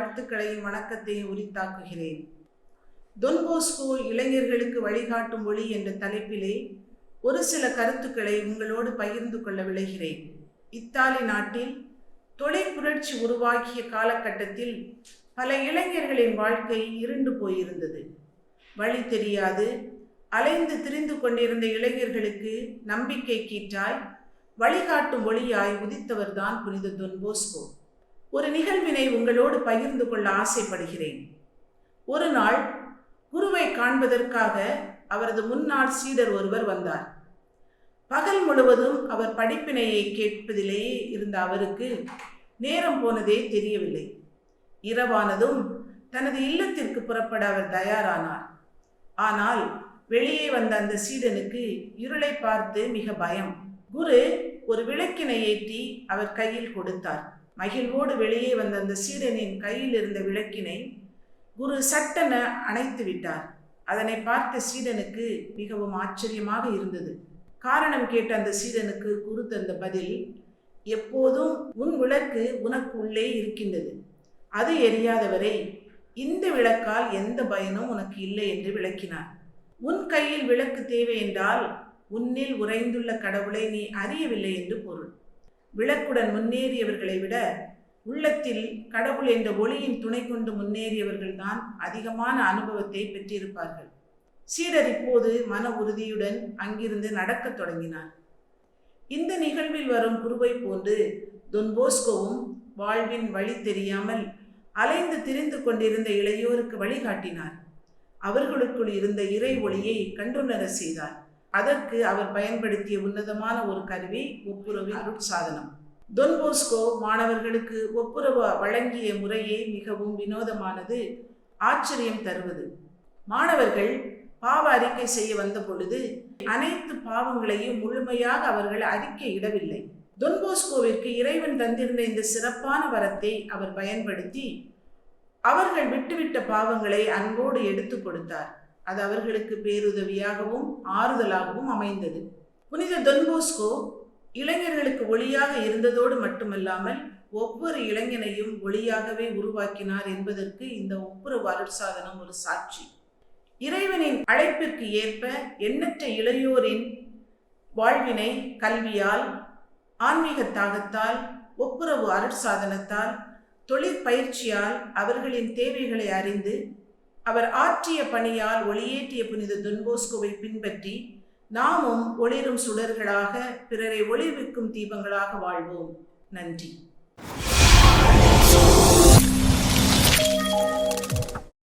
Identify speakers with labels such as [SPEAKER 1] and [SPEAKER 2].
[SPEAKER 1] வாழ்த்துக்களையும் வணக்கத்தையும் உரித்தாக்குகிறேன். தொன் போஸ்கோ இளைஞர்களுக்கு வழிகாட்டும் ஒளி என்ற தலைப்பிலே ஒரு சில கருத்துக்களை உங்களோடு பகிர்ந்து கொள்ள விளைகிறேன். இத்தாலி நாட்டில் தொழில் புரட்சி உருவாக்கிய காலகட்டத்தில் பல இளைஞர்களின் வாழ்க்கை இருண்டு போயிருந்தது. வழி தெரியாது அலைந்து திரிந்து கொண்டிருந்த இளைஞர்களுக்கு நம்பிக்கை கீற்றாய் வழிகாட்டும் ஒளியாய் உதித்தவர்தான் புனித தொன் போஸ்கோ. ஒரு நிகழ்வினை உங்களோடு பகிர்ந்து கொள்ள ஆசைப்படுகிறேன். ஒரு நாள் குருவை காண்பதற்காக அவரது முன்னாள் சீடர் ஒருவர் வந்தார். பகல் முழுவதும் அவர் படிப்பினையை கேட்பதிலேயே இருந்த அவருக்கு நேரம் போனதே தெரியவில்லை. இரவானதும் தனது இல்லத்திற்கு புறப்பட அவர் தயாரானார். ஆனால் வெளியே வந்த அந்த சீடனுக்கு இருளை பார்த்து மிக பயம். குரு ஒரு விளக்கினை ஏற்றி அவர் கையில் கொடுத்தார். மகிழ்வோடு வெளியே வந்த அந்த சீடனின் கையில் இருந்த விளக்கினை குரு சட்டென அணைத்து விட்டார். அதனை பார்த்த சீடனுக்கு மிகவும் ஆச்சரியமாக இருந்தது. காரணம் கேட்ட அந்த சீடனுக்கு குரு தந்த பதில், எப்போதும் உன் விளக்கு உனக்கு உள்ளே இருக்கின்றது, அது எரியாதவரை இந்த விளக்கால் எந்த பயனும் உனக்கு இல்லை என்று விளக்கினார். உன் கையில் விளக்கு தேவை என்றால் உன்னில் உறைந்துள்ள கடவுளை நீ அறியவில்லை என்று பொருள். விளக்குடன் முன்னேறியவர்களை விட உள்ளத்தில் கடவுள் என்ற ஒளியின் துணை கொண்டு முன்னேறியவர்கள்தான் அதிகமான அனுபவத்தை பெற்றிருப்பார்கள். சீடர் இப்போது மன உறுதியுடன் அங்கிருந்து நடக்கத் தொடங்கினார். இந்த நிகழ்வில் வரும் குருவை போன்று தொன் போஸ்கோவும் வாழ்வின் வழி தெரியாமல் அலைந்து திரிந்து கொண்டிருந்த இளையோருக்கு வழிகாட்டினார். அவர்களுக்குள் இருந்த இறை ஒளியை கண்டுணர செய்தார். அதற்கு அவர் பயன்படுத்திய உன்னதமான ஒரு கருவி ஒப்புரவின் அருட்சாதனம். தொன் போஸ்கோ மாணவர்களுக்கு ஒப்புரவு வழங்கிய முறையே மிகவும் வினோதமானது, ஆச்சரியம் தருவது. மாணவர்கள் பாவ அறிக்கை செய்ய வந்த பொழுது அனைத்து பாவங்களையும் முழுமையாக அவர்கள் அறிக்கையிடவில்லை. தொன் போஸ்கோவிற்கு இறைவன் தந்திருந்த இந்த சிறப்பான வரத்தை அவர் பயன்படுத்தி அவர்கள் விட்டுவிட்ட பாவங்களை அன்போடு எடுத்து கொடுத்தார். அது அவர்களுக்கு பேருதவியாகவும் ஆறுதலாகவும் அமைந்தது. புனித தொன் போஸ்கோ இளைஞர்களுக்கு ஒளியாக இருந்ததோடு மட்டுமல்லாமல் ஒவ்வொரு இளைஞனையும் ஒளியாகவே உருவாக்கினார் என்பதற்கு இந்த ஒப்புரவு அருட்சாதனம் ஒரு சாட்சி. இறைவனின் அழைப்பிற்கு ஏற்ப எண்ணற்ற இளையோரின் வாழ்வினை கல்வியால், ஆன்மீக தாகத்தால், ஒப்புரவு அருட்சாதனத்தால், தொழிற்பயிற்சியால் அவர்களின் தேவைகளை அறிந்து அவர் ஆற்றிய பணியால் ஒளியேற்றிய புனித தொன் போஸ்கோவை பின்பற்றி நாமும் ஒளிரும் சுடர்களாக, பிறரை ஒளிர்விக்கும் தீபங்களாக வாழ்வோம். நன்றி.